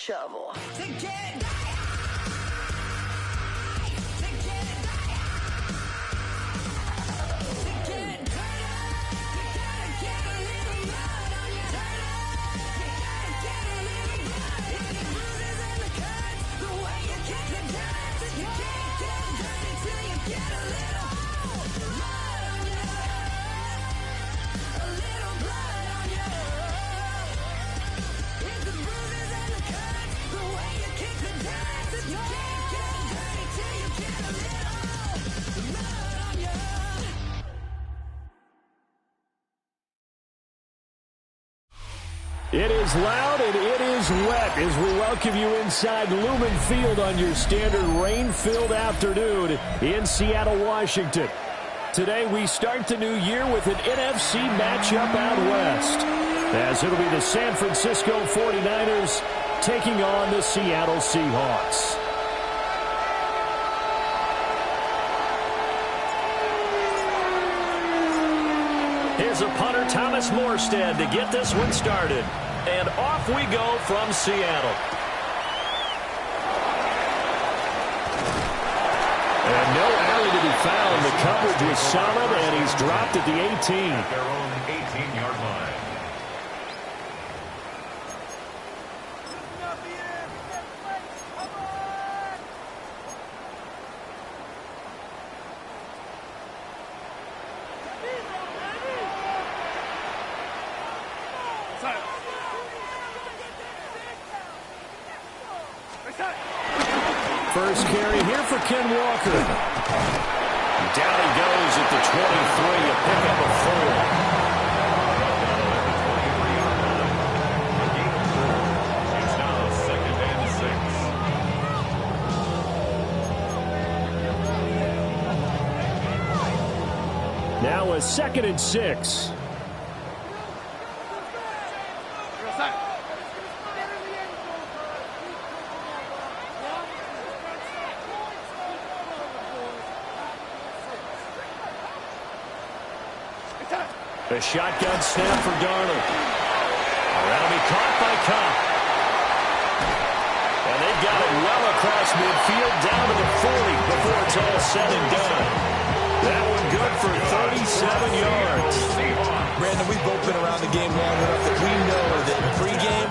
Shovel. It is loud and it is wet as we welcome you inside Lumen Field on your standard rain-filled afternoon in Seattle, Washington. Today we start the new year with an NFC matchup out west, as it'll be the San Francisco 49ers taking on the Seattle Seahawks. Here's a punter, Thomas Morstead, to get this one started. And off we go from Seattle. And no alley to be found. The coverage was solid, and he's dropped at the 18. Their own 18-yard line. First carry here for Ken Walker. Down he goes at the 23, a pickup of 4. It's now 2nd and 6. Now a 2nd and 6. A shotgun snap for Darnold. That'll be caught by Cobb. And they got it well across midfield down to the 40 before it's all said and done. That one good for 37 yards. Brandon, we've both been around the game long enough that we know that pregame,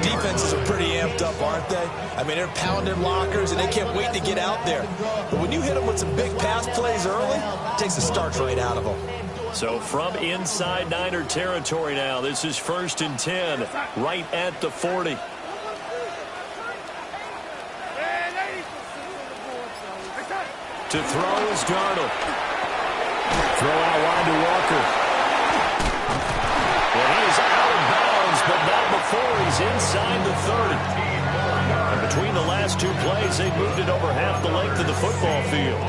defenses are pretty amped up, aren't they? I mean, they're pounding lockers, and they can't wait to get out there. But when you hit them with some big pass plays early, it takes the starch right out of them. So from inside Niner territory now, this is 1st and 10, right at the 40. To throw is Darnold. Throw out wide to Walker. And he is out of bounds, but not before he's inside the 30. And between the last two plays, they moved it over half the length of the football field.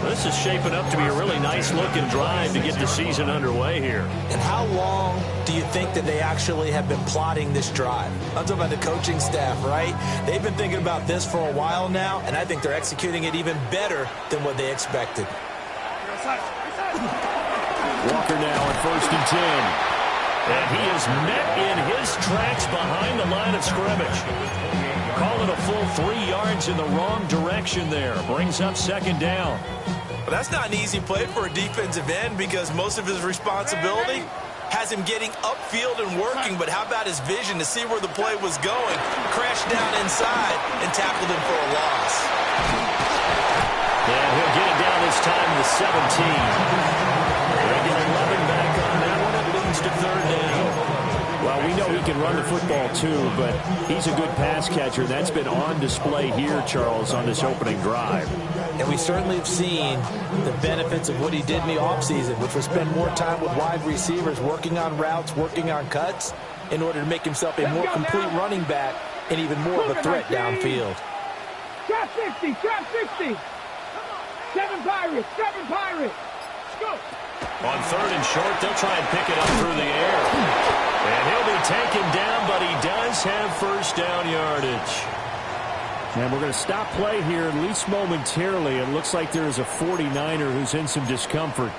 This is shaping up to be a really nice-looking drive to get the season underway here. And how long do you think that they actually have been plotting this drive? I'm talking about the coaching staff, right? They've been thinking about this for a while now, and I think they're executing it even better than what they expected. Walker now at 1st and 10. And he is met in his tracks behind the line of scrimmage. Call it a full 3 yards in the wrong direction there. Brings up 2nd down. Well, that's not an easy play for a defensive end because most of his responsibility has him getting upfield and working, but how about his vision to see where the play was going? Crashed down inside and tackled him for a loss. Yeah, he'll get it down this time to 17. Regular can run the football too, but he's a good pass catcher. That's been on display here, Charles, on this opening drive. And we certainly have seen the benefits of what he did in the offseason, which was spend more time with wide receivers, working on routes, working on cuts, in order to make himself a more complete running back and even more of a threat downfield. Trap 60, trap 60. 7 Pirates, 7 Pirates. Let's go. On 3rd and short, they'll try and pick it up through the air. And he'll be taken down, but he does have first down yardage. And we're going to stop play here, at least momentarily. It looks like there's a 49er who's in some discomfort.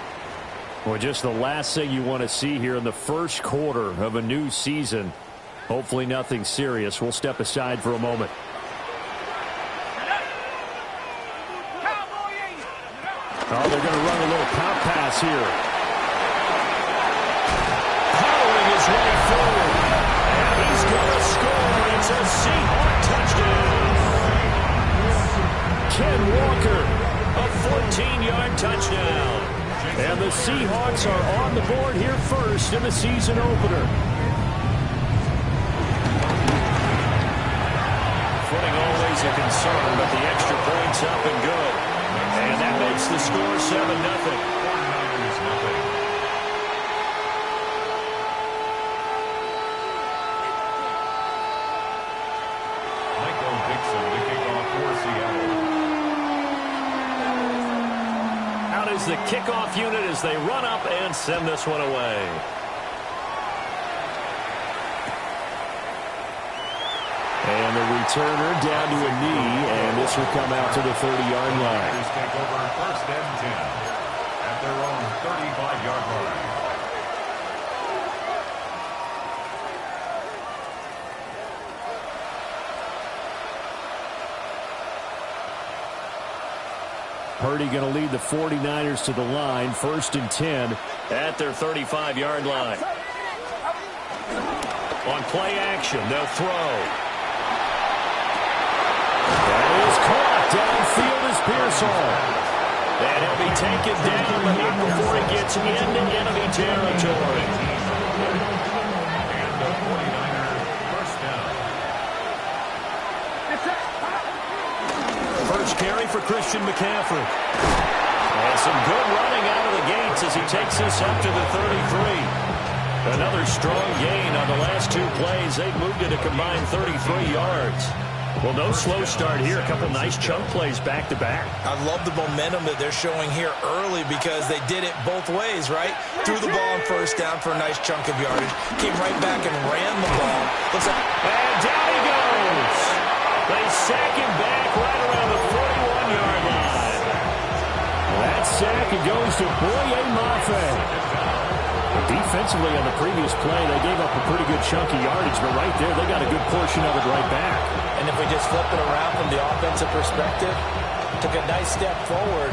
Well, just the last thing you want to see here in the first quarter of a new season. Hopefully nothing serious. We'll step aside for a moment. Oh, they're going to run a little pop pass here. Powering his way forward. And he's going to score. It's a Seahawk touchdown. Ken Walker, a 14-yard touchdown. And the Seahawks are on the board here first in the season opener. Footing always a concern, but the extra point's up and good. And that makes the score 7-0. The kickoff unit as they run up and send this one away. And the returner down to a knee, and this will come out to the 30-yard line. Take over 1st and 10 at their own 35-yard line. Purdy going to lead the 49ers to the line. 1st and 10 at their 35-yard line. On play action, they'll throw. That is caught. Downfield is Pearsall. And he'll be taken down, but not before he gets into enemy territory. And the 49ers first down. First carry for Christian McCaffrey. And some good running out of the gates as he takes this up to the 33. Another strong gain on the last 2 plays. They've moved it a combined 33 yards. Well, no slow start here. A couple nice chunk plays back-to-back. I love the momentum that they're showing here early because they did it both ways, right? Threw the ball on 1st down for a nice chunk of yardage. Came right back and ran the ball. Looks like... And down he goes. They sack him back right around the 41-yard line. That sack, it goes to Boye Mafe. Defensively on the previous play, they gave up a pretty good chunk of yardage, but right there, they got a good portion of it right back. And if we just flip it around from the offensive perspective, took a nice step forward,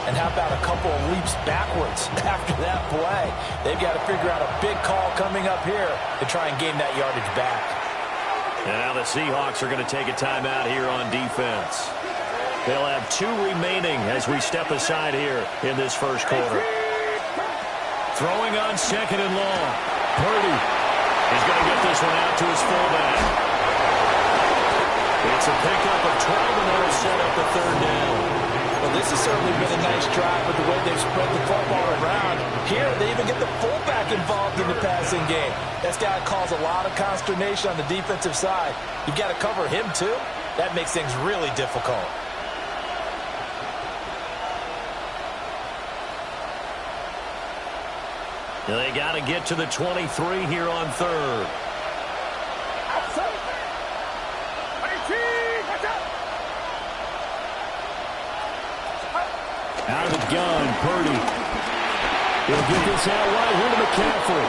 and how about a couple of leaps backwards after that play? They've got to figure out a big call coming up here to try and gain that yardage back. Now the Seahawks are going to take a timeout here on defense. They'll have 2 remaining as we step aside here in this first quarter. Throwing on 2nd and long. Purdy is going to get this one out to his fullback. It's a pickup of 12, and they'll set up the 3rd down. Well, this has certainly been a nice drive with the way they've spread the football around. Here, they even get the fullback involved in the passing game. That's got to cause a lot of consternation on the defensive side. You've got to cover him, too. That makes things really difficult. They got to get to the 23 here on 3rd. Out of the gun, Purdy. He'll get this out wide here to McCaffrey.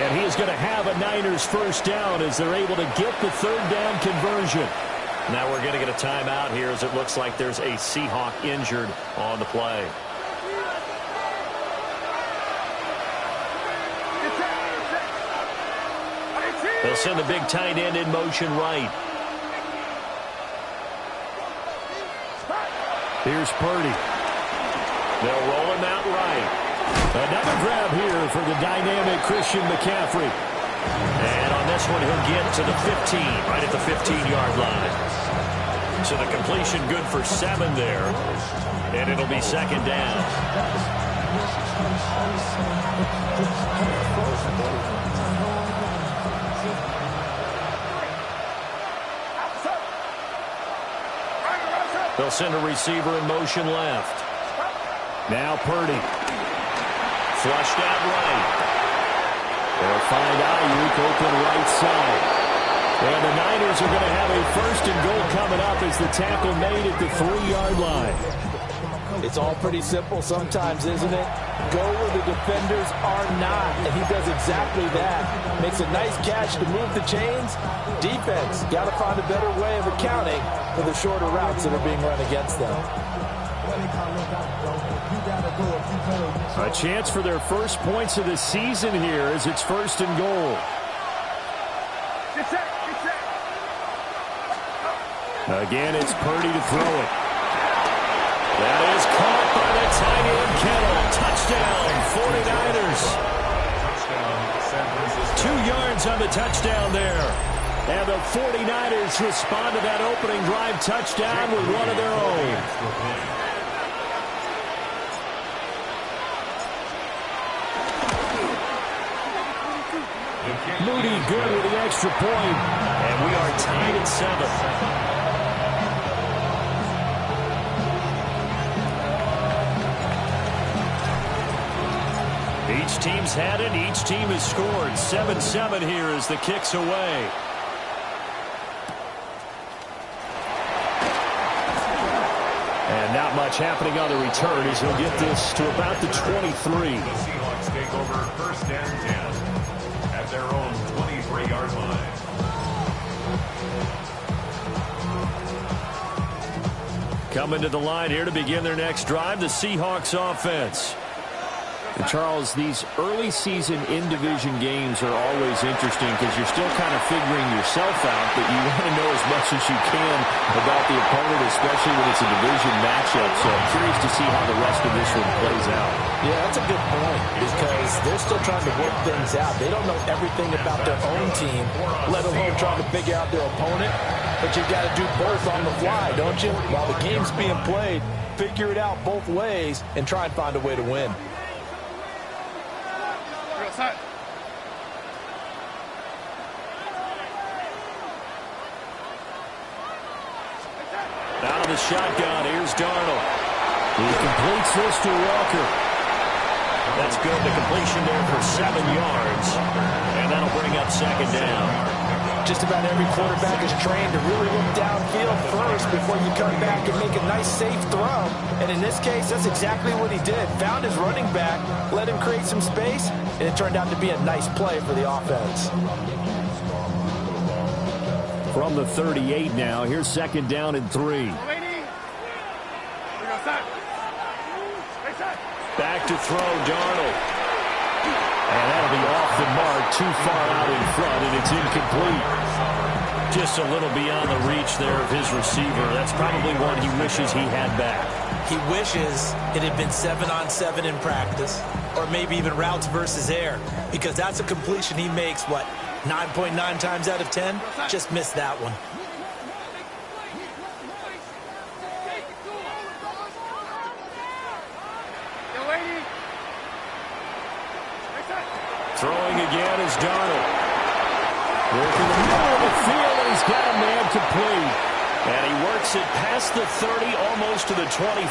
And he is going to have a Niners first down as they're able to get the 3rd down conversion. Now we're going to get a timeout here as it looks like there's a Seahawk injured on the play. They'll send the big tight end in motion right. Here's Purdy. They'll roll him out right. Another grab here for the dynamic Christian McCaffrey. And on this one, he'll get to the 15, right at the 15-yard line. So the completion good for 7 there. And it'll be second down. They'll send a receiver in motion left. Now Purdy. Flushed out right. They'll find Ayuk open right side. And the Niners are going to have a first and goal coming up as the tackle made at the 3-yard line. It's all pretty simple sometimes, isn't it? Go where the defenders are not, and he does exactly that. Makes a nice catch to move the chains. Defense, got to find a better way of accounting for the shorter routes that are being run against them. A chance for their first points of the season here as it's first and goal. Again, it's Purdy to throw it. That is caught by the tight end Kittle. Touchdown, 49ers. 2 yards on the touchdown there. And the 49ers respond to that opening drive touchdown with one of their own. Moody good with the extra point. And we are tied at 7. Each team's had it. Each team has scored. 7-7 here as the kick's away. And not much happening on the return as he'll get this to about the 23. The Seahawks take over first and 10 at their own 23-yard line. Coming to the line here to begin their next drive, the Seahawks offense. And Charles, these early season in-division games are always interesting because you're still kind of figuring yourself out, but you want to know as much as you can about the opponent, especially when it's a division matchup. So I'm curious to see how the rest of this one plays out. Yeah, that's a good point because they're still trying to work things out. They don't know everything about their own team, let alone trying to figure out their opponent. But you've got to do both on the fly, don't you? While the game's being played, figure it out both ways and try and find a way to win. Out of the shotgun, here's Darnold. He completes this to Walker. That's good. The completion there for 7 yards. And that'll bring up second down. Just about every quarterback is trained to really look downfield first before you come back and make a nice, safe throw. And in this case, that's exactly what he did. Found his running back, let him create some space, and it turned out to be a nice play for the offense. From the 38 now, here's second down and 3. Back to throw, Darnold. And that'll be off the mark, too far out in front, and it's incomplete. Just a little beyond the reach there of his receiver. That's probably one he wishes he had back. He wishes it had been 7-on-7 in practice, or maybe even routes versus air, because that's a completion he makes, 9.9 times out of 10? Just missed that one. Throwing again is Darnold. Working in the middle of the field, and he's got a man complete. And he works it past the 30, almost to the 25.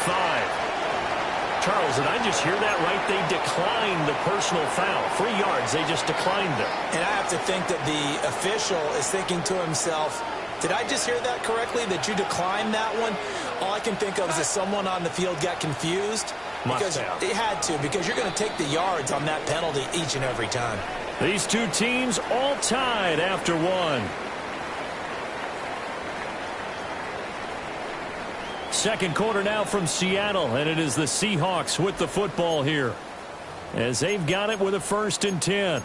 Charles, did I just hear that right? They declined the personal foul. 3 yards, they just declined it. And I have to think that the official is thinking to himself, did I just hear that correctly, that you declined that one? All I can think of is that someone on the field got confused. Because it had to, because you're going to take the yards on that penalty each and every time. These two teams all tied after one. Second quarter now from Seattle, and it is the Seahawks with the football here as they've got it with a first and 10.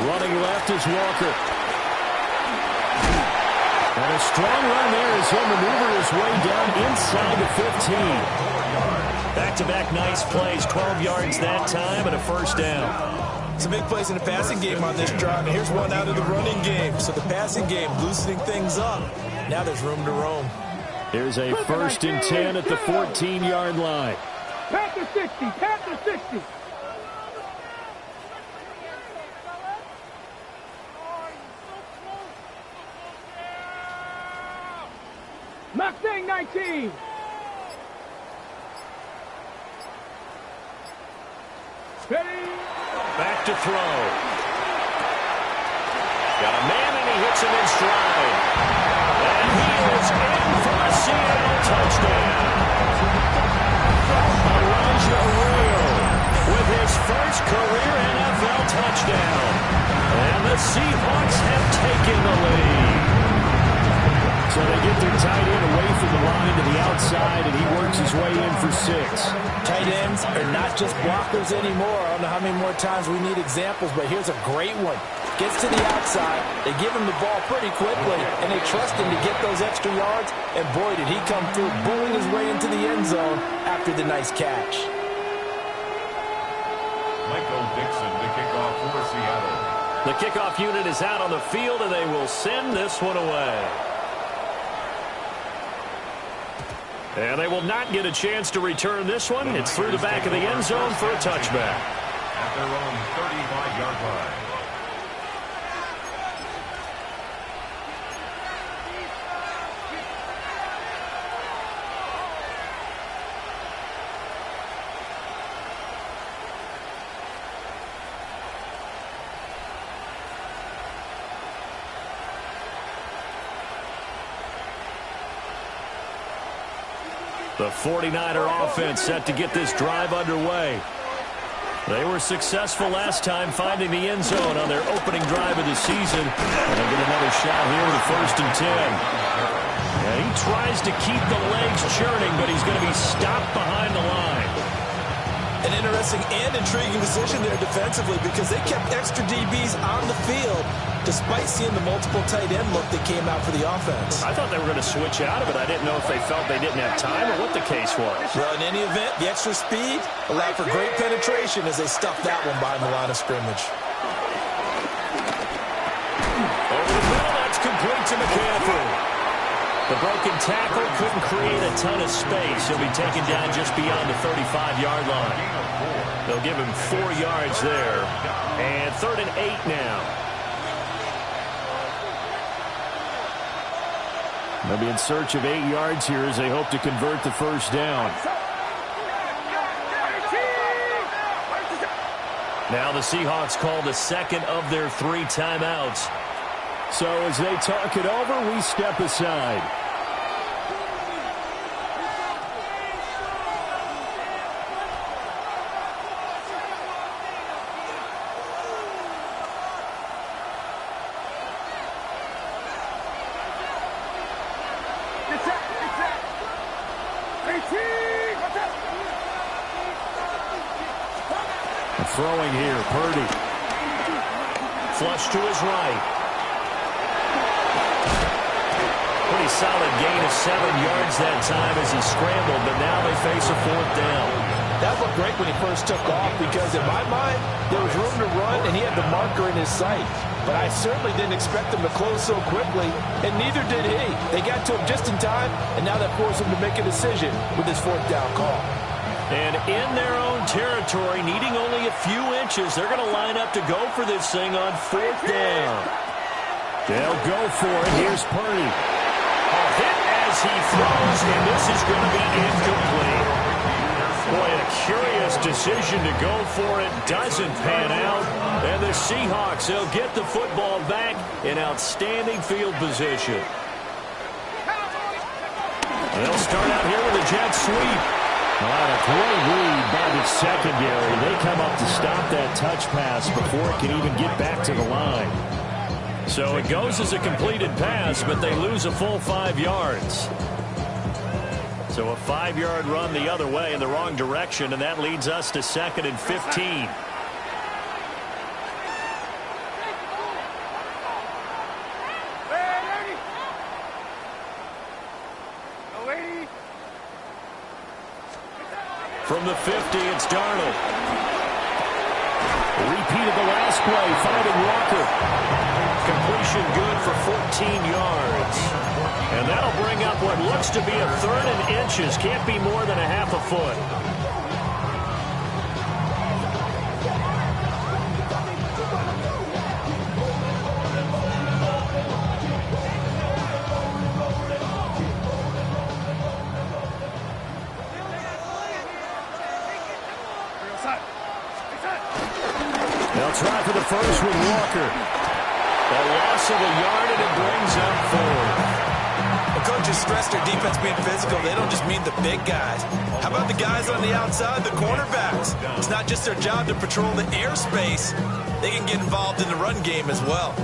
Running left is Walker. And a strong run there as he'll maneuver his way down inside the 15. Back-to-back nice plays, 12 yards that time and a first down. Some big plays in the passing game on this drive, and here's one out of the running game. So the passing game loosening things up. Now there's room to roam. Here's a 1st and 10 at the 14-yard line. Panther 60, Panther 60. Mustang 19. Ready. Back to throw. Got a man and he hits him in stride. And he is in for a Seattle touchdown. Elijah Arroyo with his first career NFL touchdown. And the Seahawks have taken the lead. So they get their tight end away from the line to the outside, and he works his way in for 6. Tight ends are not just blockers anymore. I don't know how many more times we need examples, but here's a great one. Gets to the outside, they give him the ball pretty quickly, and they trust him to get those extra yards, and boy, did he come through, bullying his way into the end zone after the nice catch. Michael Dixon, the kickoff for Seattle. The kickoff unit is out on the field, and they will send this one away. And they will not get a chance to return this one. It's through the back of the end zone for a touchback. At their own 35-yard line. The 49er offense set to get this drive underway. They were successful last time finding the end zone on their opening drive of the season. And they get another shot here with a 1st and 10. And he tries to keep the legs churning, but he's going to be stopped behind the line. An interesting and intriguing decision there defensively because they kept extra DBs on the field despite seeing the multiple tight end look that came out for the offense. I thought they were going to switch out of it. I didn't know if they felt they didn't have time or what the case was. Well, in any event, the extra speed allowed for great penetration as they stuffed that one behind the line of scrimmage. Over the middle, that's complete to McCaffrey. The broken tackle couldn't create a ton of space. He'll be taken down just beyond the 35-yard line. They'll give him 4 yards there. And 3rd and 8 now. They'll be in search of 8 yards here as they hope to convert the first down. Now the Seahawks call the second of their 3 timeouts. So as they talk it over, we step aside. Throwing here, Purdy. Flush to his right. Pretty solid gain of 7 yards that time as he scrambled, but now they face a 4th down. That looked great when he first took off because in my mind, there was room to run and he had the marker in his sight. But I certainly didn't expect him to close so quickly, and neither did he. They got to him just in time, and now that forced him to make a decision with his 4th down call. And in their own territory, needing only a few inches, they're going to line up to go for this thing on 4th down. They'll go for it. Here's Purdy. A hit as he throws, and this is going to be incomplete. Boy, a curious decision to go for it. Doesn't pan out. And the Seahawks, they'll get the football back in outstanding field position. They'll start out here with a jet sweep. A great read by the secondary. They come up to stop that touch pass before it can even get back to the line. So it goes as a completed pass, but they lose a full 5 yards. So a 5-yard run the other way in the wrong direction, and that leads us to 2nd and 15. From the 50, it's Darnold. Repeated the last play, finding Walker. Completion good for 14 yards. And that'll bring up what looks to be a 3rd and inches. Can't be more than a half a foot. They'll try for the first with Walker. A loss of a yard, and it brings up 4th. The coaches stress their defense being physical. They don't just mean the big guys. How about the guys on the outside, the cornerbacks? It's not just their job to patrol the airspace. They can get involved in the run game as well.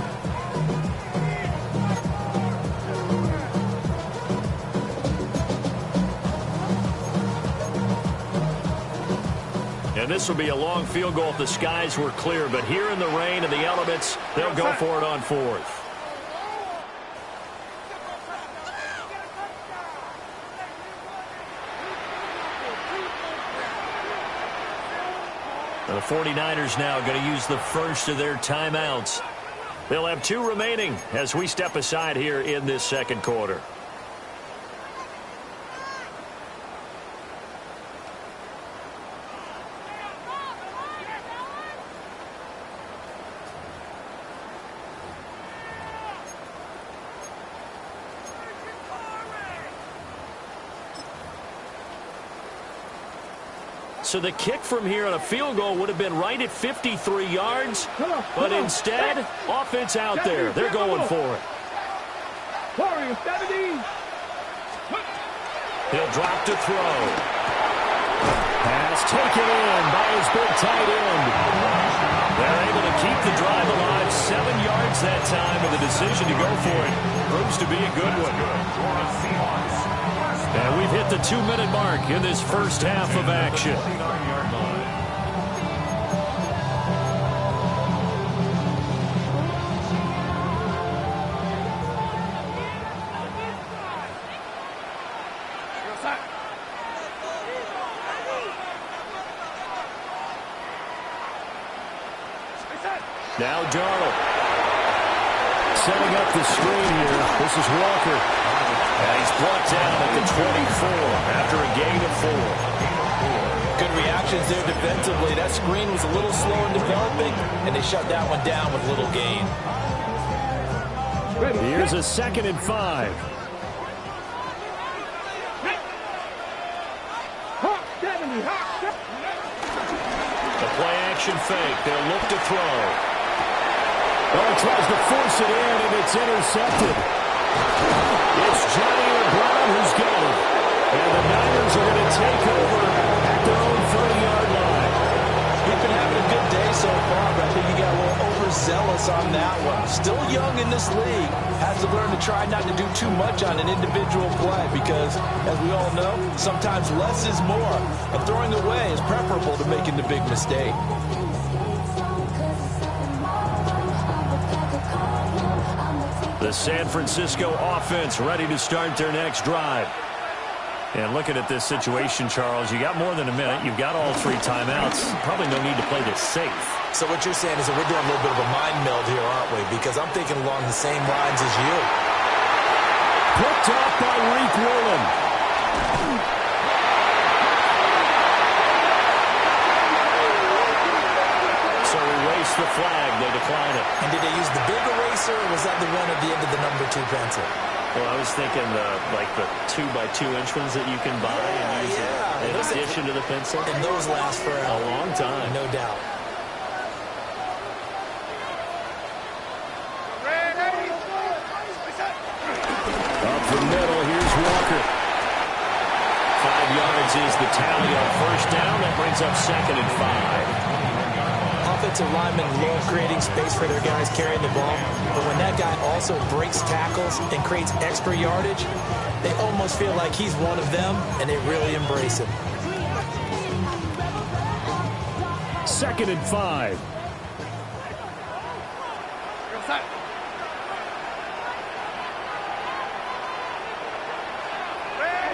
And this will be a long field goal if the skies were clear. But here in the rain and the elements, they'll go for it on 4th. The 49ers now going to use the first of their timeouts. They'll have 2 remaining as we step aside here in this second quarter. So the kick from here on a field goal would have been right at 53 yards. But instead, offense out there. They're going for it. Warriors 70. He'll drop to throw. Pass taken in by his big tight end. They're able to keep the drive alive. 7 yards that time, and the decision to go for it proves to be a good one. And we've hit the 2-minute mark in this first half of action. Now Darnold. Setting up the screen here. This is Walker. And he's brought down at the 24 after a gain of 4. Good reactions there defensively. That screen was a little slow in developing, and they shut that one down with little gain. Here's a 2nd and 5. The play action fake. They'll look to throw. Oh, he tries to force it in, and it's intercepted. It's Johnny Brown who's got it. And the Niners are going to take over at their own 30-yard line. He's been having a good day so far, but I think he got a little overzealous on that one. Still young in this league. Has to learn to try not to do too much on an individual play because, as we all know, sometimes less is more. And throwing away is preferable to making the big mistake. The San Francisco offense ready to start their next drive. And looking at this situation, Charles, you got more than a minute. You've got all 3 timeouts. Probably no need to play this safe. So what you're saying is that we're doing a little bit of a mind meld here, aren't we? Because I'm thinking along the same lines as you. Picked off by Reek Woolen. So erase the flag. They decline it. And did they use the big eraser, or was that the one at the end of the number 2 pencil? Well, I was thinking like the 2x2-inch ones that you can buy and use in addition to the pencil. And those last for a long time. No doubt. Up the middle, here's Walker. 5 yards is the tally on first down. That brings up 2nd and 5. Offensive linemen love creating space for their guys carrying the ball, but when that guy also breaks tackles and creates extra yardage, they almost feel like he's one of them, and they really embrace him. 2nd and 5.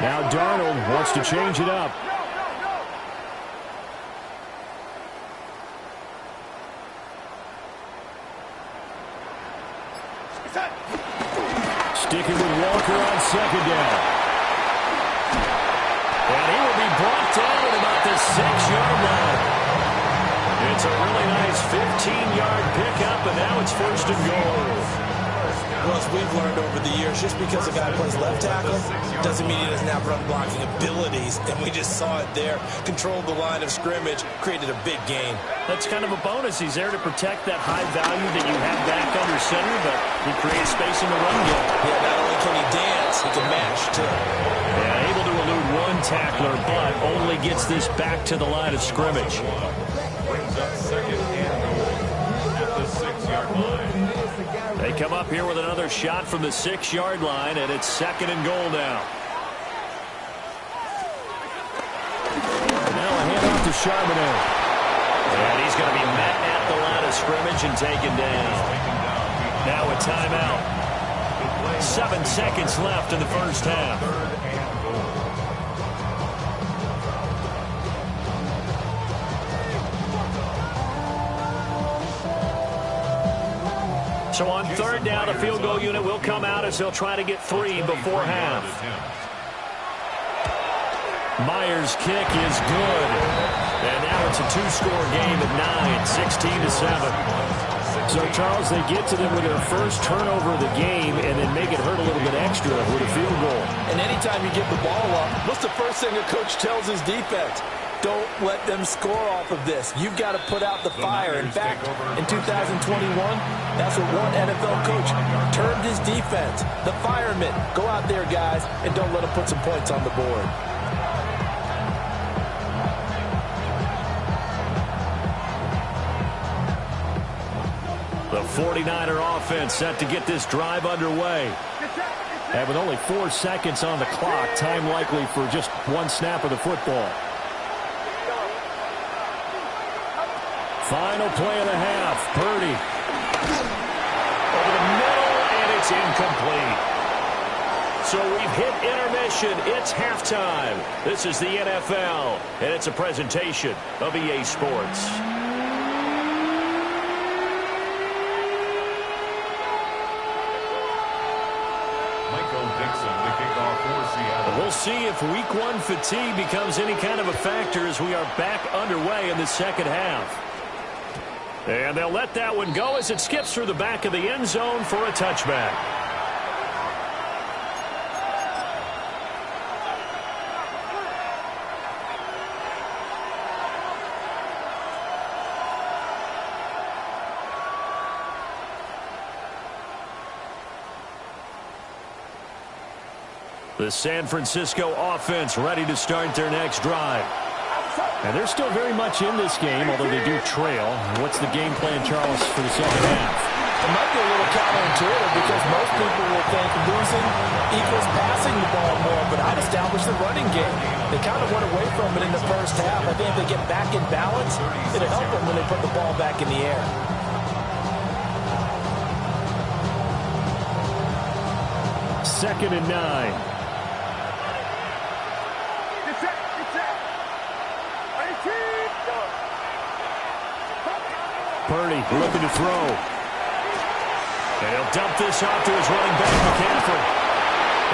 Now Darnold wants to change it up. Sticking with Walker on second down. And he will be brought down at about the 6-yard line. It's a really nice 15-yard pickup, and now it's first and goal. Well, as we've learned over the years, just because a guy plays left tackle doesn't mean he doesn't have run blocking abilities. And we just saw it there. Controlled the line of scrimmage, created a big gain. That's kind of a bonus. He's there to protect that high value that you have back under center, but he creates space in the run game. Yeah, not only can he dance, he can match, too. Yeah, able to elude one tackler, but only gets this back to the line of scrimmage. Brings up second and goal at the 6-yard line. They come up here with another shot from the 6-yard line, and it's second and goal now. Now a handoff to Charbonnet. And he's going to be met at the line of scrimmage and taken down. Now a timeout. 7 seconds left in the first half. So on third down, the field goal unit will come out as they'll try to get 3 before half. Myers' kick is good. And now it's a 2-score game at 9, 16-7. So, Charles, they get to them with their first turnover of the game and then make it hurt a little bit extra with a field goal. And anytime you give the ball up, what's the first thing a coach tells his defense? Don't let them score off of this. You've got to put out the fire. In fact, in 2021, that's what one NFL coach termed his defense. The firemen. Go out there, guys, and don't let them put some points on the board. The 49er offense set to get this drive underway. And with only 4 seconds on the clock, time likely for just one snap of the football. Final play of the half. Purdy. Over the middle, and it's incomplete. So we've hit intermission. It's halftime. This is the NFL, and it's a presentation of EA Sports. We'll see if week 1 fatigue becomes any kind of a factor as we are back underway in the second half. And they'll let that one go as it skips through the back of the end zone for a touchback. The San Francisco offense ready to start their next drive. And they're still very much in this game, although they do trail. What's the game plan, Charles, for the second half? It might be a little counterintuitive because most people will think losing equals passing the ball more, but I'd establish the running game. They kind of went away from it in the first half. I think if they get back in balance, it'll help them when they put the ball back in the air. Second and 9. Purdy looking to throw. And he'll dump this off to his running back, McCaffrey.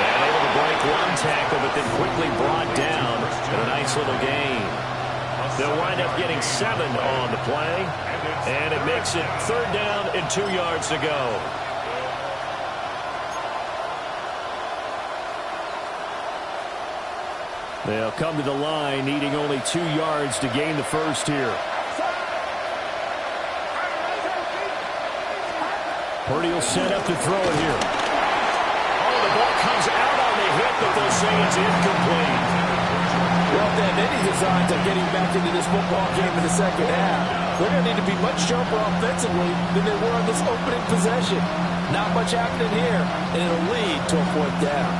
And able to break one tackle, but then quickly brought down in a nice little gain. They'll wind up getting 7 on the play. And it makes it third down and 2 yards to go. They'll come to the line, needing only 2 yards to gain the first here. Purdy will set up to throw it here. Oh, the ball comes out on the hit, but they'll say it's incomplete. Well, then, any designs on getting back into this football game in the second half, they're going to need to be much sharper offensively than they were on this opening possession. Not much happening here, and it'll lead to a 4th down.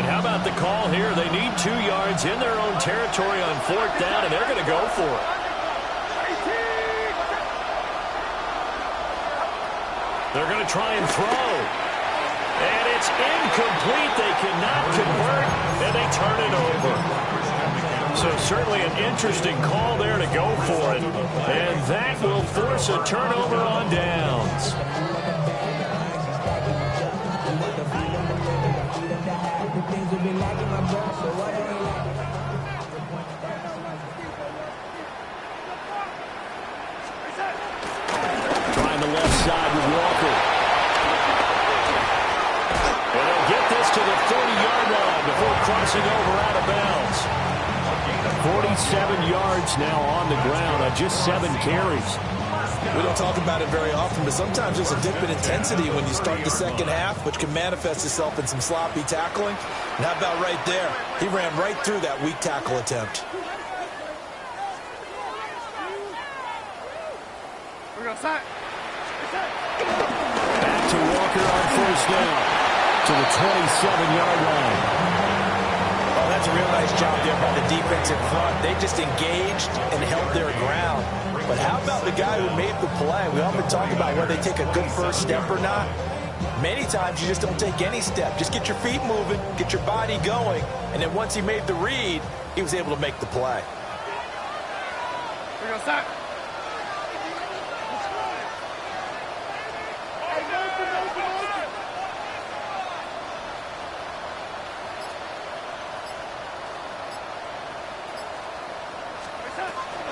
And how about the call here? They need 2 yards in their own territory on 4th down, and they're going to go for it. They're going to try and throw. And it's incomplete. They cannot convert, and they turn it over. So So certainly an interesting call there to go for it. And that will force a turnover on downs. Trying the left side with Walker. And they'll get this to the 30-yard line before crossing over out of bounds. 47 yards now on the ground on just 7 carries. We don't talk about it very often, but sometimes there's a dip in intensity when you start the second half, which can manifest itself in some sloppy tackling. And how about right there? He ran right through that weak tackle attempt. Back to Walker on first down to the 27-yard line. Oh, that's a real nice job there by the defense in front. They just engaged and held their ground. But how about the guy who made the play? We often talk about whether they take a good first step or not. Many times you just don't take any step. Just get your feet moving, get your body going, and then once he made the read, he was able to make the play. We're going to start.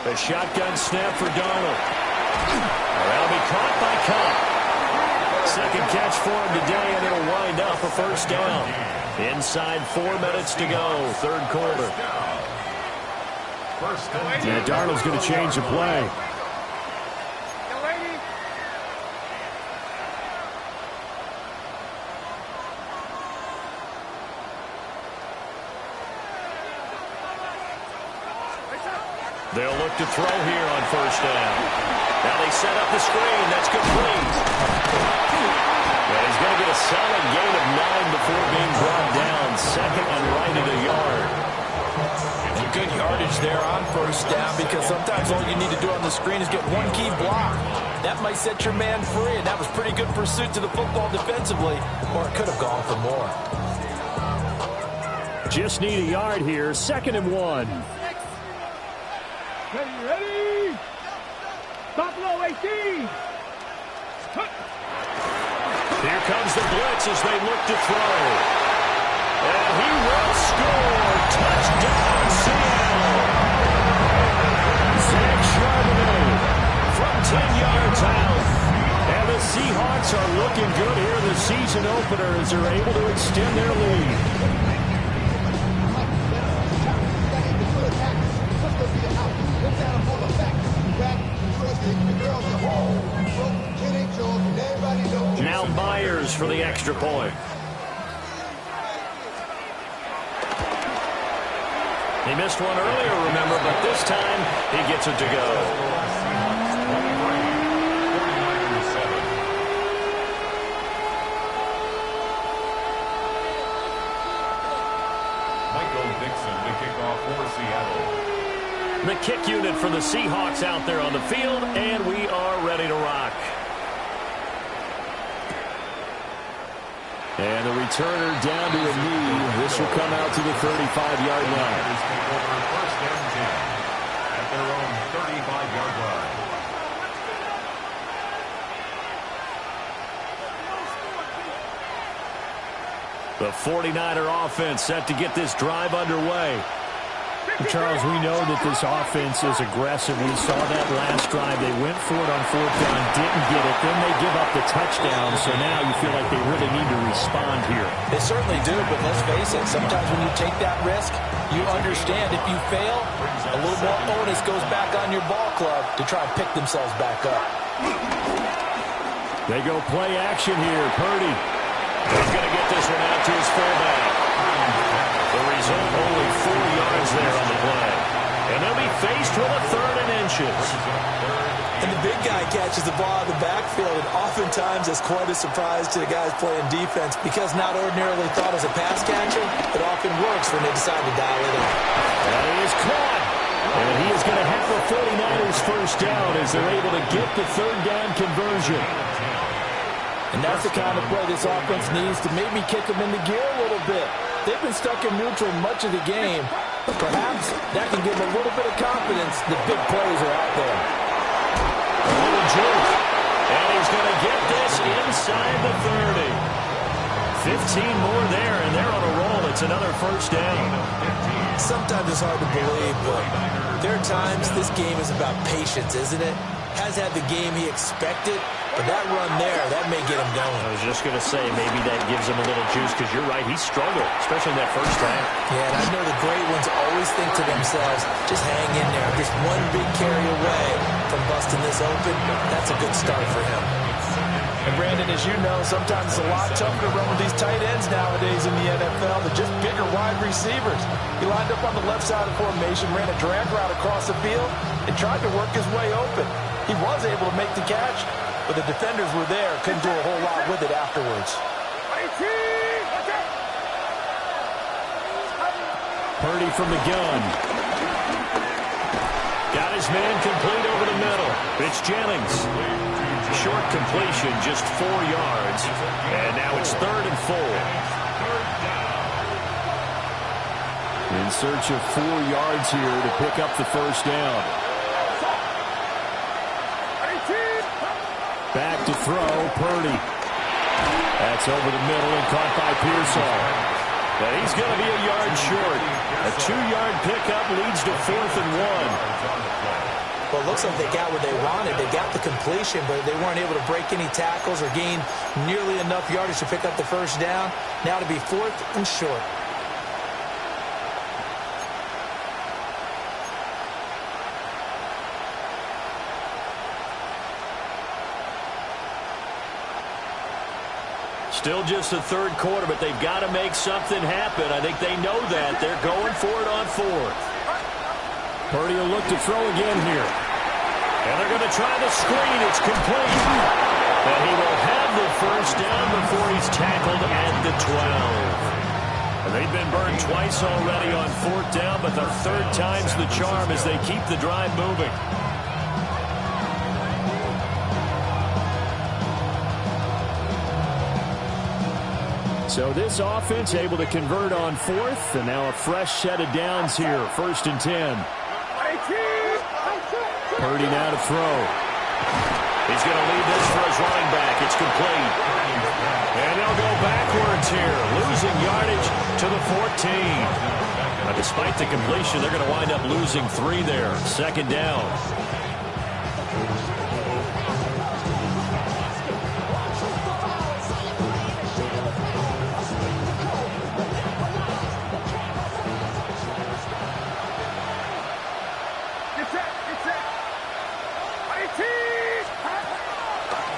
The shotgun snap for Darnold. That'll be caught by Cup. Second catch for him today, and it'll wind up a first down. Inside 4 minutes to go, third quarter. Yeah, Darnold's going to change the play. They'll look to throw here on first down. Now they set up the screen. That's complete. And he's going to get a solid gain of 9 before being brought down. Second and right at a yard. And good yardage there on first down, because sometimes all you need to do on the screen is get one key block. That might set your man free, and that was pretty good pursuit to the football defensively, or it could have gone for more. Just need a yard here. Second and 1. Ready? Buffalo 18. Here comes the blitz as they look to throw. And he will score. Touchdown, Seattle. Zach Charbonnet from 10 yards out. And the Seahawks are looking good here in the season opener as they're able to extend their lead. Now Myers for the extra point. He missed one earlier, remember, but this time he gets it to go. The kick unit for the Seahawks out there on the field, and we are ready to rock. And the returner down to a knee. This will come out to the 35-yard line. First down 10 at their own 35-yard line. The 49er offense set to get this drive underway. Charles, we know that this offense is aggressive. We saw that last drive. They went for it on fourth down, didn't get it. Then they give up the touchdown, so now you feel like they really need to respond here. They certainly do, but let's face it, sometimes when you take that risk, you understand if you fail, a little more onus goes back on your ball club to try and pick themselves back up. They go play action here. Purdy. He's going to get this one out to his fullback. The result, only 4 yards there on the play. And they'll be faced with a third and inches. And the big guy catches the ball out of the backfield, and oftentimes that's quite a surprise to the guys playing defense, because not ordinarily thought as a pass catcher, it often works when they decide to dial it in. And he is caught. And he is going to have the 49ers first down as they're able to get the third down conversion. And that's the kind of play this offense needs to maybe kick them into gear a little bit. They've been stuck in neutral much of the game. Perhaps that can give him a little bit of confidence that big plays are out there. A little juke. And he's going to get this inside the 30. 15 more there, and they're on a roll. It's another first down. Sometimes it's hard to believe, but there are times this game is about patience, isn't it? Has had the game he expected, but that run there, that may get him going. I was just going to say, maybe that gives him a little juice, because you're right, he struggled, especially in that first half. Yeah, and I know the great ones always think to themselves, just hang in there. Just one big carry away from busting this open. That's a good start for him. And Brandon, as you know, sometimes it's a lot tougher to run with these tight ends nowadays in the NFL than just bigger wide receivers. He lined up on the left side of formation, ran a drag route across the field, and tried to work his way open. He was able to make the catch, but the defenders were there, couldn't do a whole lot with it afterwards. Purdy from the gun. Got his man complete over the middle. It's Jennings. Short completion, just 4 yards. And now it's 3rd and 4. In search of 4 yards here to pick up the first down. Back to throw, Purdy. That's over the middle and caught by Pearsall. But he's going to be a yard short. A 2-yard pickup leads to 4th and 1. Well, it looks like they got what they wanted. They got the completion, but they weren't able to break any tackles or gain nearly enough yardage to pick up the first down. Now to be 4th and short. Still just the 3rd quarter, but they've got to make something happen. I think they know that. They're going for it on 4th. Purdy will look to throw again here. And they're going to try the screen. It's complete. And he will have the first down before he's tackled at the 12. And they've been burned twice already on 4th down, but the 3rd time's the charm as they keep the drive moving. So this offense able to convert on 4th, and now a fresh set of downs here, 1st and 10. Purdy now to throw. He's going to leave this for his running back. It's complete. And they'll go backwards here, losing yardage to the 14. Now, despite the completion, they're going to wind up losing 3 there. 2nd down.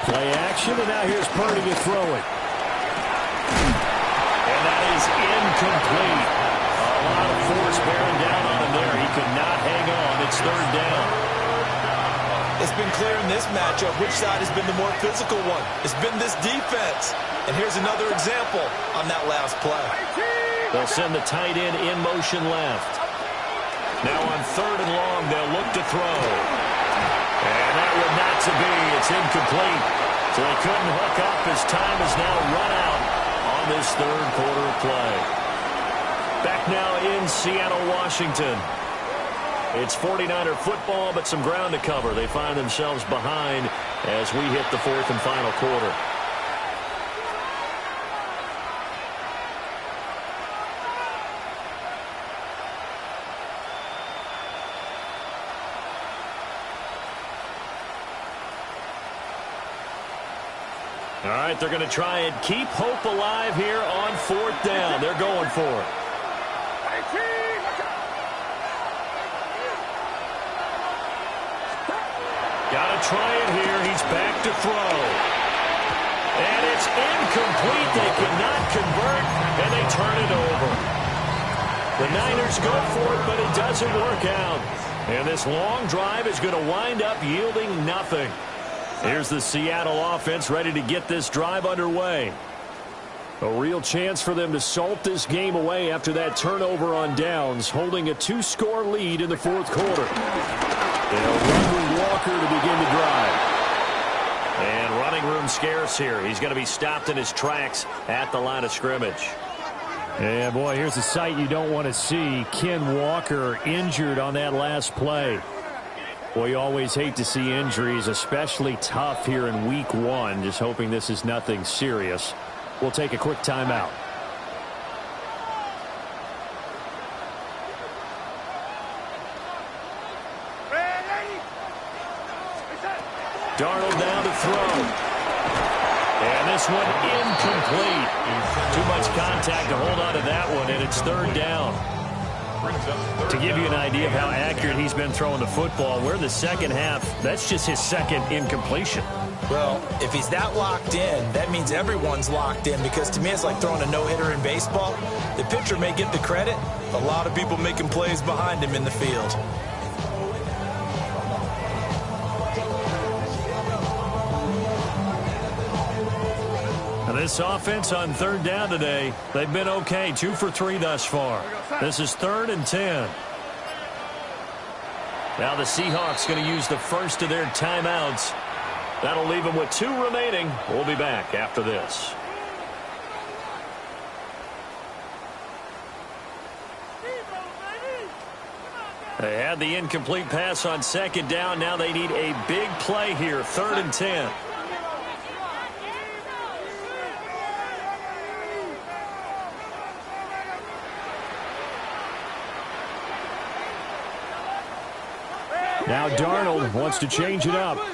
Play action, and now here's Purdy to throw it. And that is incomplete. A lot of force bearing down on him there. He could not hang on. It's 3rd down. It's been clear in this matchup which side has been the more physical one. It's been this defense. And here's another example on that last play. They'll send the tight end in motion left. Now on 3rd and long, they'll look to throw. And that would not to be. It's incomplete. So they couldn't hook up as time is now run out on this 3rd quarter of play. Back now in Seattle, Washington. It's 49er football, but some ground to cover. They find themselves behind as we hit the 4th and final quarter. All right, they're going to try and keep hope alive here on 4th down. They're going for it. Got to try it here. He's back to throw. And it's incomplete. They cannot convert, and they turn it over. The Niners go for it, but it doesn't work out. And this long drive is going to wind up yielding nothing. Here's the Seattle offense ready to get this drive underway. A real chance for them to salt this game away after that turnover on downs, holding a 2-score lead in the 4th quarter. They'll run with Walker to begin the drive. And running room scarce here. He's going to be stopped in his tracks at the line of scrimmage. And, boy, here's a sight you don't want to see. Ken Walker injured on that last play. Boy, you always hate to see injuries, especially tough here in week 1. Just hoping this is nothing serious. We'll take a quick timeout. Darnold now to throw. And this one incomplete. Too much contact to hold on to that one, and it's third down. To give you an idea of how accurate he's been throwing the football, we're in the second half. That's just his second incompletion. Well, if he's that locked in, that means everyone's locked in, because to me it's like throwing a no-hitter in baseball. The pitcher may get the credit, a lot of people making plays behind him in the field. This offense on third down today, they've been okay. 2 for 3 thus far. This is 3rd and 10. Now the Seahawks going to use the first of their timeouts. That'll leave them with 2 remaining. We'll be back after this. They had the incomplete pass on second down. Now they need a big play here. 3rd and 10. Now Darnold wants to change it up. On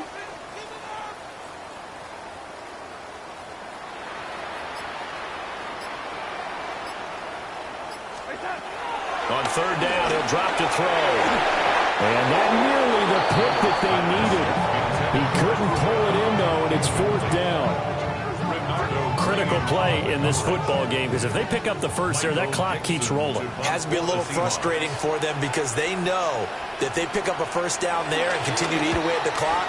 third down, he'll drop to throw. And that nearly the pick that they needed. He couldn't pull it in, though, and it's 4th down. Critical play in this football game, because if they pick up the first there, that clock keeps rolling. Has to be a little frustrating for them, because they know that they pick up a first down there and continue to eat away at the clock,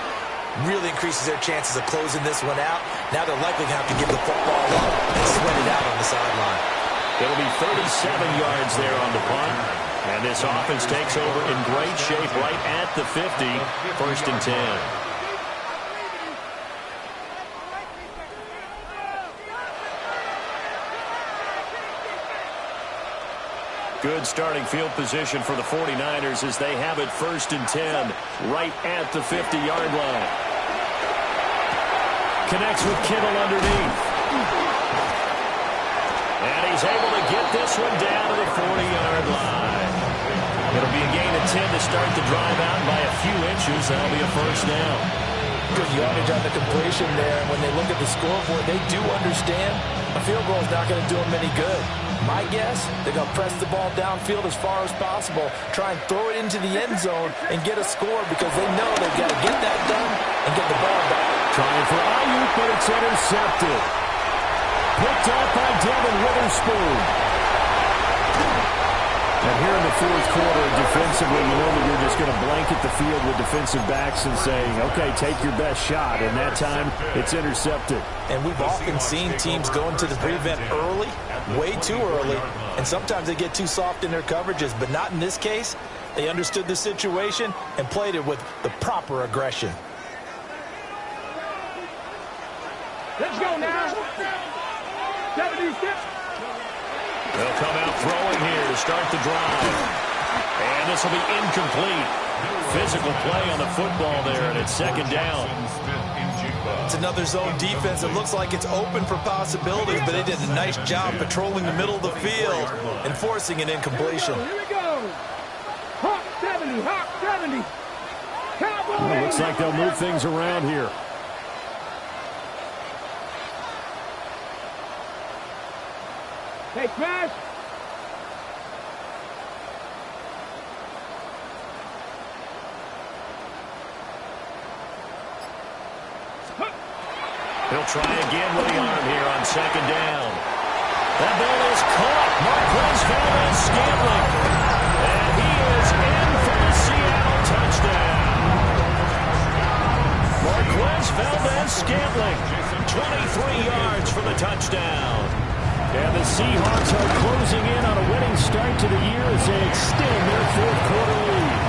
really increases their chances of closing this one out. Now they're likely going to have to give the football up and sweat it out on the sideline. It'll be 37 yards there on the punt. And this offense takes over in great shape right at the 50. 1st and 10. Good starting field position for the 49ers as they have it 1st and 10 right at the 50-yard line. Connects with Kittle underneath. And he's able to get this one down to the 40-yard line. It'll be a gain of 10 to start the drive out by a few inches. That'll be a first down. Good yardage on the completion there. When they look at the scoreboard, they do understand a field goal is not going to do them any good. My guess, they're going to press the ball downfield as far as possible, try and throw it into the end zone and get a score, because they know they've got to get that done and get the ball back. Trying for Ayuk, but it's intercepted. Picked up by Devin Witherspoon. And here in the 4th quarter, defensively, you know that you're just going to blanket the field with defensive backs and saying, okay, take your best shot. And that time, it's intercepted. And we've often seen teams go into the prevent early, way too early, and sometimes they get too soft in their coverages, but not in this case. They understood the situation and played it with the proper aggression. Let's go now. 76. They'll come out throwing here to start the drive. And this will be incomplete. Physical play on the football there, and it's 2nd down. It's another zone defense. It looks like it's open for possibilities, but they did a nice job patrolling the middle of the field and forcing an incompletion. Here we go. Hawk 70, Hawk 70. Cowboys. Well, looks like they'll move things around here. Hey, Smash. He'll try again with the arm here on 2nd down. That ball is caught. Marquez Valdes-Scantling. And he is in for the Seattle touchdown. Marquez Valdes-Scantling, 23 yards for the touchdown. And the Seahawks are closing in on a winning start to the year as they extend their 4th quarter lead.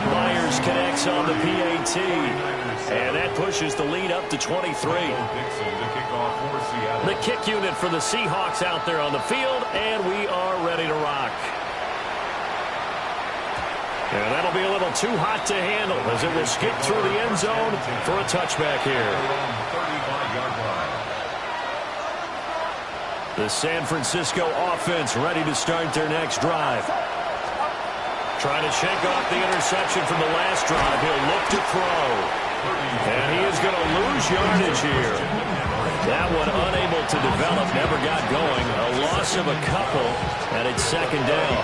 Myers just connects on the PAT. And that pushes the lead up to 23. The kick unit for the Seahawks out there on the field, and we are ready to rock. And that'll be a little too hot to handle as it will skip through the end zone for a touchback here. The San Francisco offense ready to start their next drive. Trying to shake off the interception from the last drive. He'll look to throw. And he is going to lose yardage here. That one unable to develop, never got going. A loss of a couple, and it's second down.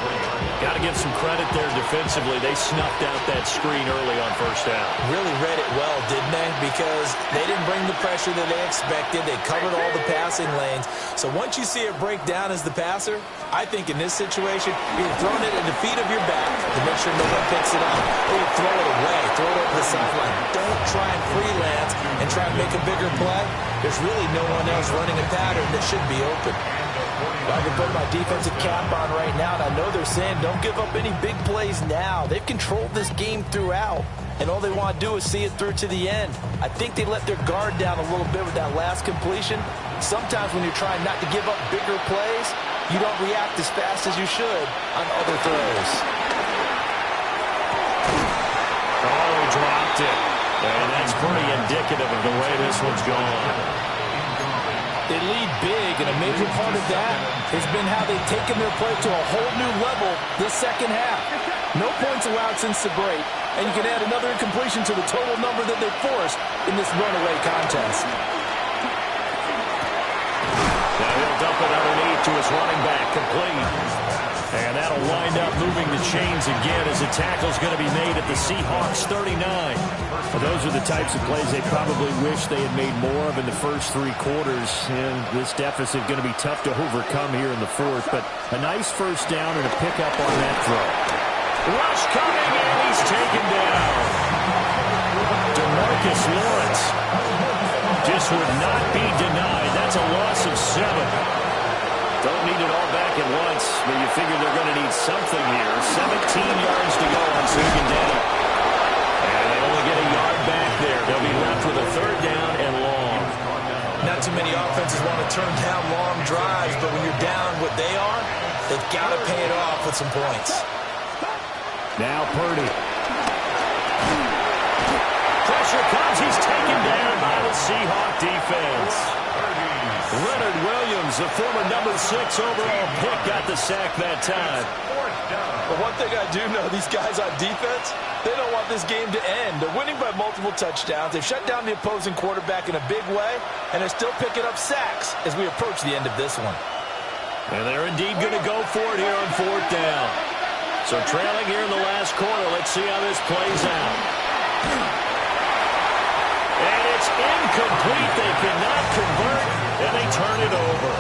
Got to give some credit there defensively. They snuffed out that screen early on first down. Really read it well, didn't they? Because they didn't bring the pressure that they expected. They covered all the passing lanes. So once you see it break down as the passer, I think in this situation, you're throwing it at the feet of your back to make sure no one picks it up, or you throw it away, throw it over the sideline. Don't try and freelance and try and make a bigger play. There's really no one else running a pattern that should be open. I can put my defensive cap on right now, and I know they're saying don't give up any big plays now. They've controlled this game throughout, and all they want to do is see it through to the end. I think they let their guard down a little bit with that last completion. Sometimes when you're trying not to give up bigger plays, you don't react as fast as you should on other throws. Oh, he dropped it. And that's pretty indicative of the way this one's gone. They lead big, and a major part of that has been how they've taken their play to a whole new level this second half. No points allowed since the break, and you can add another incompletion to the total number that they forced in this runaway contest. Now he'll dump it underneath to his running back, complete. And that'll wind up moving the chains again as a tackle's going to be made at the Seahawks 39. Well, those are the types of plays they probably wish they had made more of in the first three quarters. And this deficit going to be tough to overcome here in the fourth. But a nice first down and a pickup on that throw. Rush coming, and he's taken down. DeMarcus Lawrence just would not be denied. That's a loss of 7. Don't need it all back at once, but you figure they're going to need something here. 17 yards to go on second down. And they only get a yard back there. They'll be left with a third down and long. Not too many offenses want to turn down long drives, but when you're down what they are, they've got to pay it off with some points. Now Purdy. Pressure comes. He's taken down by the Seahawk defense. Leonard Williams, the former number 6 overall pick, got the sack that time. But one thing I do know, these guys on defense, they don't want this game to end. They're winning by multiple touchdowns. They've shut down the opposing quarterback in a big way, and they're still picking up sacks as we approach the end of this one. And they're indeed going to go for it here on fourth down. So trailing here in the last quarter, let's see how this plays out. And it's incomplete. They cannot convert, and they turn it over.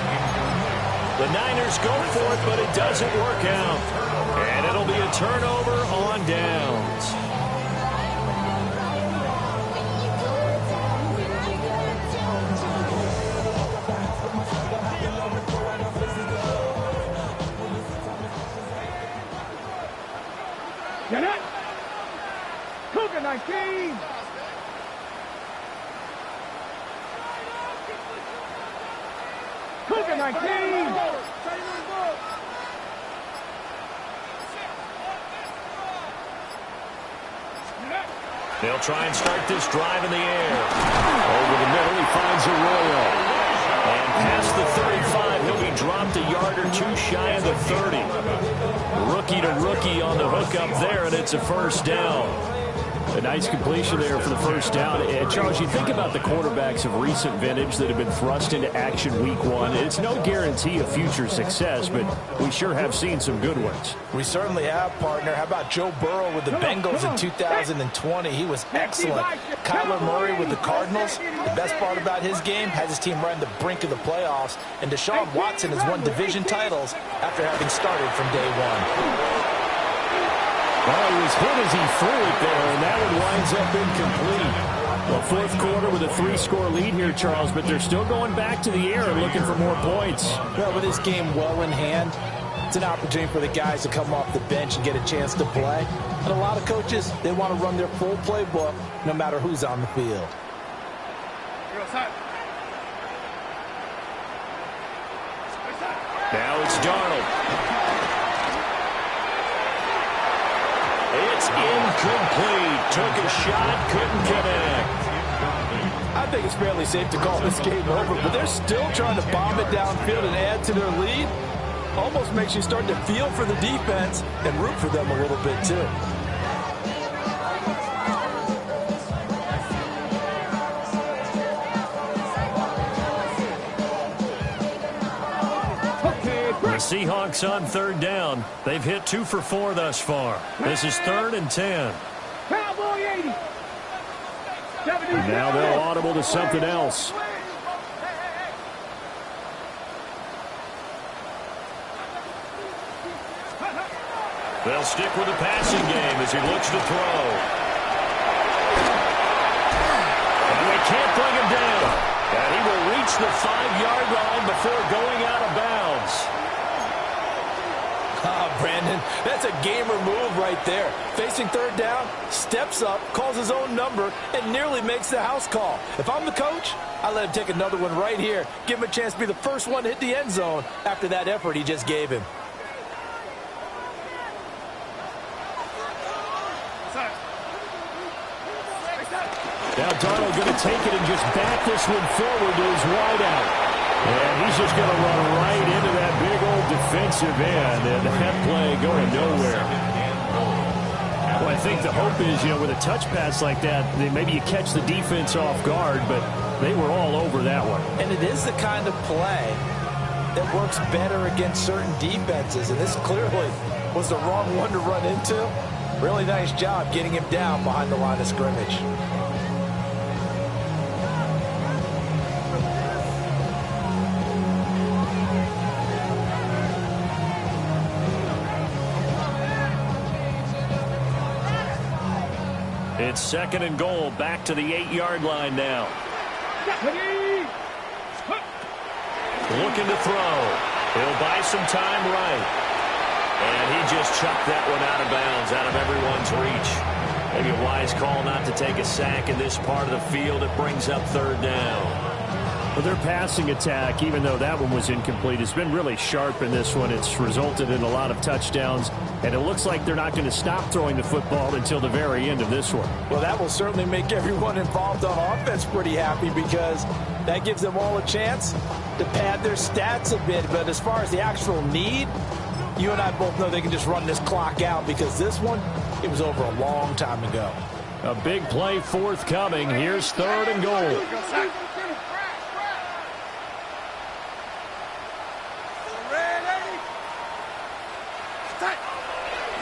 The Niners go for it, but it doesn't work out. And it'll be a turnover on downs. Get it! Cougar 19! Cougar 19! They'll try and start this drive in the air. Over the middle, he finds Arroyo. And past the 35, he'll be dropped a yard or two shy of the 30. Rookie to rookie on the hook up there, and it's a first down. A nice completion there for the first down. And Charles, you think about the quarterbacks of recent vintage that have been thrust into action week one. It's no guarantee of future success, but we sure have seen some good ones. We certainly have, partner. How about Joe Burrow with the Bengals in 2020? He was excellent. Kyler Murray with the Cardinals. The best part about his game has his team right on the brink of the playoffs. And Deshaun Watson has won division titles after having started from day one. Well, he was hit as he threw it there, and that one winds up incomplete. Well, fourth quarter with a 3-score lead here, Charles, but they're still going back to the air and looking for more points. Well, with this game well in hand, It's an opportunity for the guys to come off the bench and get a chance to play. And a lot of coaches, they want to run their full playbook no matter who's on the field. Now it's Darnold. It's incomplete. Took a shot, couldn't connect. I think it's fairly safe to call this game over, but they're still trying to bomb it downfield and add to their lead. Almost makes you start to feel for the defense and root for them a little bit too. The Seahawks on third down. They've hit 2 for 4 thus far. This is 3rd and 10. Cowboy 80. Now they'll audible to something else. They'll stick with the passing game as he looks to throw. And they can't bring him down. And he will reach the 5-yard line before going out of bounds. Brandon, that's a gamer move right there. Facing third down, steps up, calls his own number, and nearly makes the house call. If I'm the coach, I let him take another one right here. Give him a chance to be the first one to hit the end zone after that effort he just gave him. Now Darnold going to take it and just back this one forward to his wideout. And he's just going to run right into that big old defensive end, and that play going nowhere. Well, I think the hope is, with a touch pass like that, maybe you catch the defense off guard, but they were all over that one. And it is the kind of play that works better against certain defenses, and this clearly was the wrong one to run into. Really nice job getting him down behind the line of scrimmage. It's 2nd and goal, back to the 8-yard line now. Looking to throw. He'll buy some time right. And he just chucked that one out of bounds, out of everyone's reach. Maybe a wise call not to take a sack in this part of the field. It brings up 3rd down. Well, their passing attack, even though that one was incomplete, has been really sharp in this one. It's resulted in a lot of touchdowns, and it looks like they're not going to stop throwing the football until the very end of this one. Well, that will certainly make everyone involved on offense pretty happy, because that gives them all a chance to pad their stats a bit. But as far as the actual need, you and I both know they can just run this clock out, because this one, it was over a long time ago. A big play forthcoming. Here's 3rd and goal.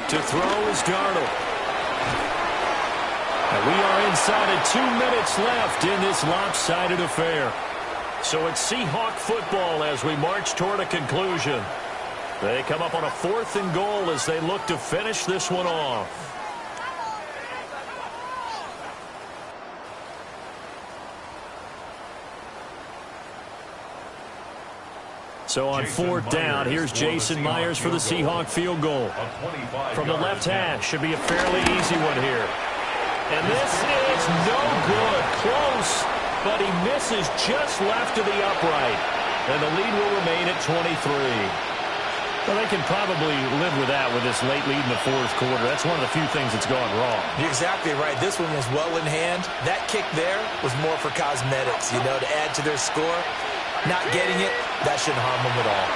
To throw is Darnold. And we are inside of 2 minutes left in this lopsided affair. So it's Seahawk football as we march toward a conclusion. They come up on a 4th and goal as they look to finish this one off. So on 4th down, here's Jason Myers for the Seahawk field goal. From the left hash, should be a fairly easy one here. And this is no good. Close, but he misses just left of the upright. And the lead will remain at 23. Well, they can probably live with that with this late lead in the 4th quarter. That's one of the few things that's gone wrong. You're exactly right. This one was well in hand. That kick there was more for cosmetics, to add to their score. Not getting it, that shouldn't harm them at all.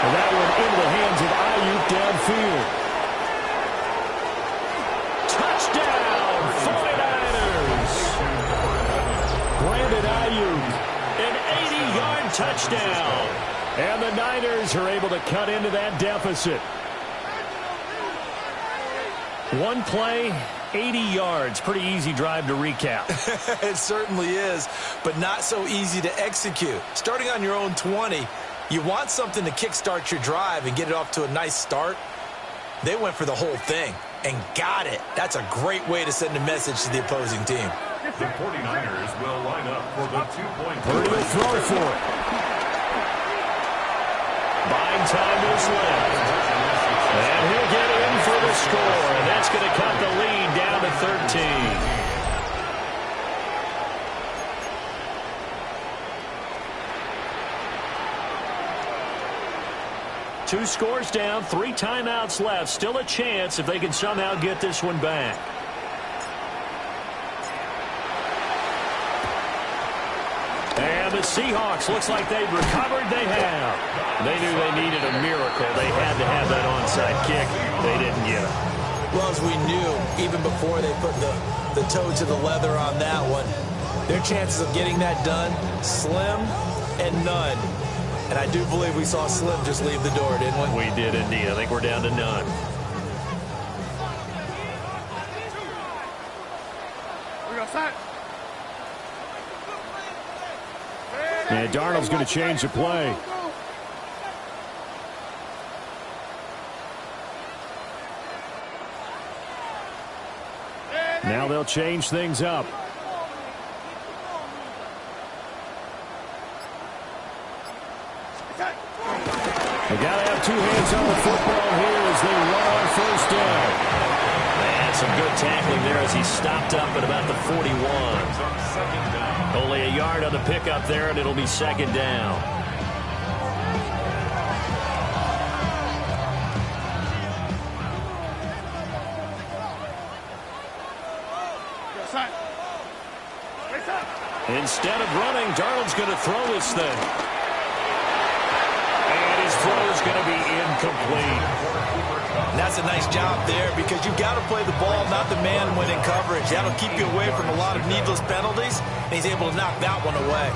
And that one into the hands of Ayuk downfield. Touchdown, 49ers. Brandon Ayuk, an 80-yard touchdown. And the Niners are able to cut into that deficit. One play, 80 yards. Pretty easy drive to recap. It certainly is, but not so easy to execute. Starting on your own 20, you want something to kickstart your drive and get it off to a nice start. They went for the whole thing and got it. That's a great way to send a message to the opposing team. The 49ers will line up for the 2-point Purdy will throw for it. Buying time to his left. And he'll get in for the score, and that's going to cut the lead down to 13. Two scores down, 3 timeouts left. Still a chance if they can somehow get this one back. And the Seahawks looks like they've recovered. They have. They knew they needed a miracle. They had to have that onside kick. They didn't get it. Well, as we knew, even before they put the toe to the leather on that one, their chances of getting that done, slim and none. And I do believe we saw Slim just leave the door, didn't we? We did indeed. I think we're down to none. And Darnold's going to change the play. Now they'll change things up. They got to have 2 hands on the football here as they run on first down. And some good tackling there as he stopped up at about the 41. Only a yard on the pickup there, and it'll be second down. Instead of running, Darnold's going to throw this thing. His throw is going to be incomplete. And that's a nice job there because you've got to play the ball, not the man when in coverage. That'll keep you away from a lot of needless penalties, and he's able to knock that one away.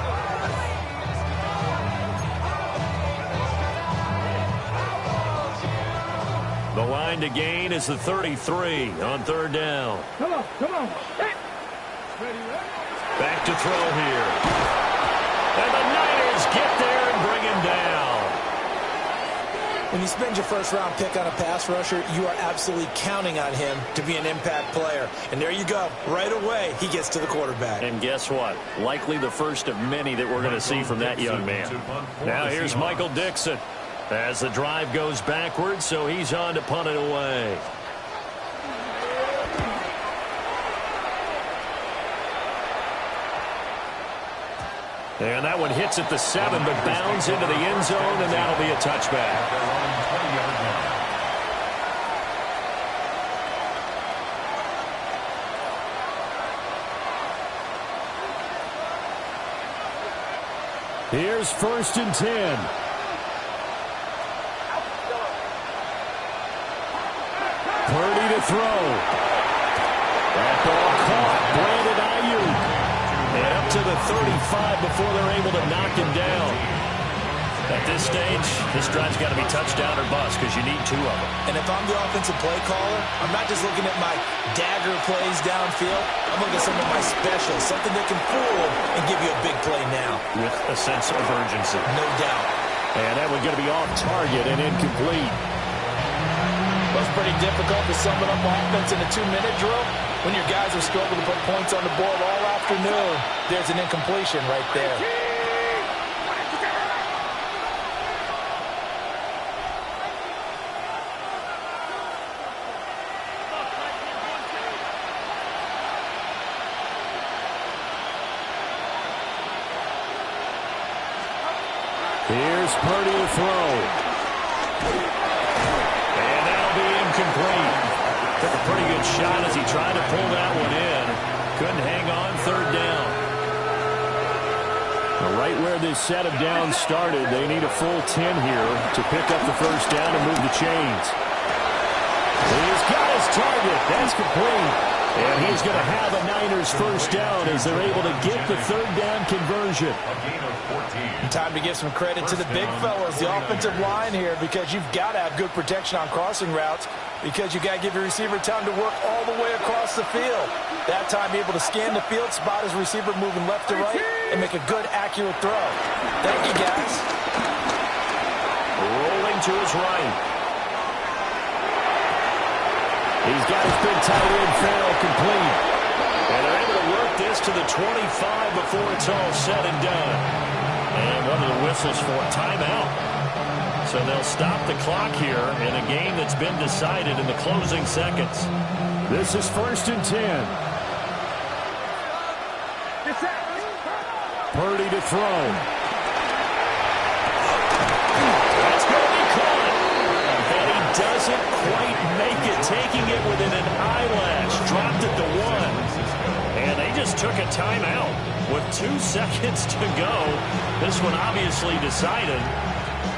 The line to gain is the 33 on third down. Come on, come on. Hey. Back to throw here. And the Niners get there and bring him down. When you spend your first-round pick on a pass rusher, you are absolutely counting on him to be an impact player. And there you go. Right away, he gets to the quarterback. And guess what? Likely the first of many that we're going to see from that young man. Now here's Michael Dixon as the drive goes backwards, so he's on to punt it away. And that one hits at the 7, but bounds into the end zone, and that'll be a touchback. Here's 1st and 10. Purdy to throw. That ball caught. Brandon Ayuk. And up to the 35 before they're able to knock him down. At this stage, this drive's got to be touchdown or bust because you need 2 of them. And if I'm the offensive play caller, I'm not just looking at my dagger plays downfield. I'm looking at some of my specials, something that can fool them and give you a big play now. With a sense of urgency. No doubt. And that one's going to be off target and incomplete. Well, it's pretty difficult to sum it up offense in a 2-minute drill. When your guys have struggled to put points on the board all afternoon, there's an incompletion right there. Here's Purdy to throw. And that'll be incomplete. Took a pretty good shot as he tried to pull that one in. Couldn't hang on, third down. Right where this set of downs started, they need a full 10 here to pick up the first down and move the chains. He's got his target. That's complete. And he's going to have a Niners first down as they're able to get the third down conversion. Time to give some credit to the big fellas, the offensive line here, because you've got to have good protection on crossing routes because you got to give your receiver time to work all the way across the field. That time able to scan the field, spot his receiver moving left to right, and make a good, accurate throw. Thank you, guys. Rolling to his right. He's got his big tight end, Farrell, complete. And they're able to work this to the 25 before it's all said and done. And one of the whistles for a timeout. So they'll stop the clock here in a game that's been decided in the closing seconds. This is 1st and 10. Purdy to throw. That's going to be caught. And he doesn't quite make it, taking it within an eyelash. Dropped it to 1. And they just took a timeout with 2 seconds to go. This one obviously decided.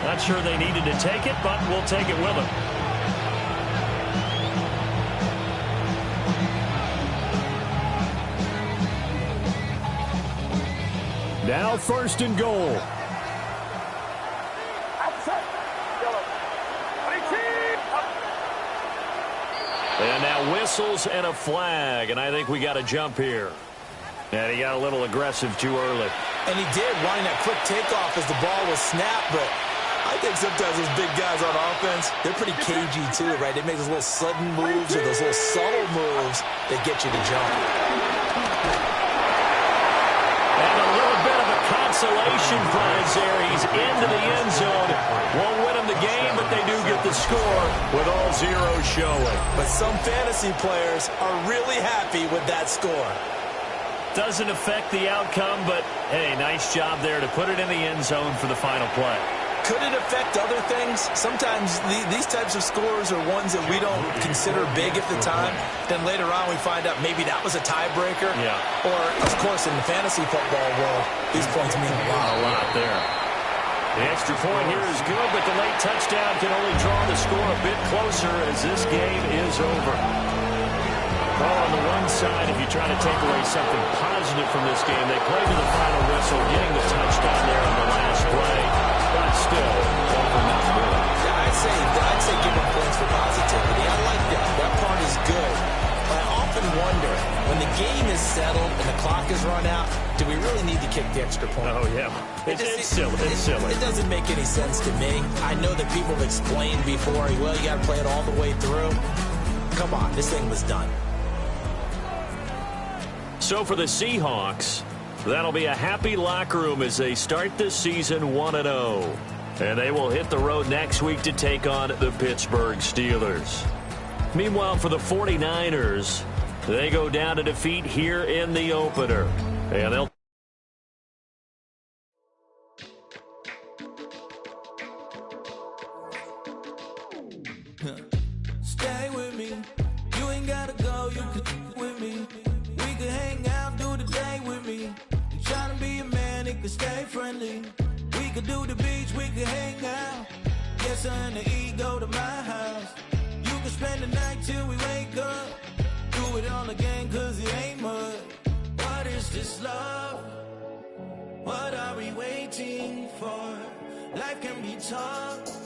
Not sure they needed to take it, but we'll take it with them. Now 1st and goal. And now whistles and a flag, and I think we got a jump here. And he got a little aggressive too early. And he did, wanting that quick takeoff as the ball was snapped, but I think sometimes those big guys on offense, they're pretty cagey too, right? They make those little sudden moves or those little subtle moves that get you to jump. And a little bit of a consolation prize there. He's into the end zone. Won't win him the game, but they do get the score with all zeros showing. But some fantasy players are really happy with that score. Doesn't affect the outcome, but, hey, nice job there to put it in the end zone for the final play. Could it affect other things? Sometimes these types of scores are ones that we don't consider big at the time. Then later on we find out maybe that was a tiebreaker. Yeah. Or, of course, in the fantasy football world, these points mean a lot. A lot there. The extra point here is good, but the late touchdown can only draw the score a bit closer as this game is over. Well, on the one side, if you try to take away something positive from this game, they played to the final whistle, getting the touchdown there on the last play. But still, over not really. Yeah, I'd say give them points for positivity. I like that. That part is good. But I often wonder, when the game is settled and the clock is run out, do we really need to kick the extra point? Oh, yeah. It's silly. It's silly. It doesn't make any sense to me. I know that people have explained before, well, you got to play it all the way through. Come on, this thing was done. So for the Seahawks, that'll be a happy locker room as they start this season 1-0. And they will hit the road next week to take on the Pittsburgh Steelers. Meanwhile, for the 49ers, they go down to defeat here in the opener. And they'll stay with me. You ain't gotta go, you could with me. We could hang out, do the day with me. I'm trying to be a man, it could stay friendly. We could do the beach, we could hang out. Yes, her and the E go to my house. You could spend the night till we wake up. Do it all again, cause it ain't much. What is this love? What are we waiting for? Life can be tough.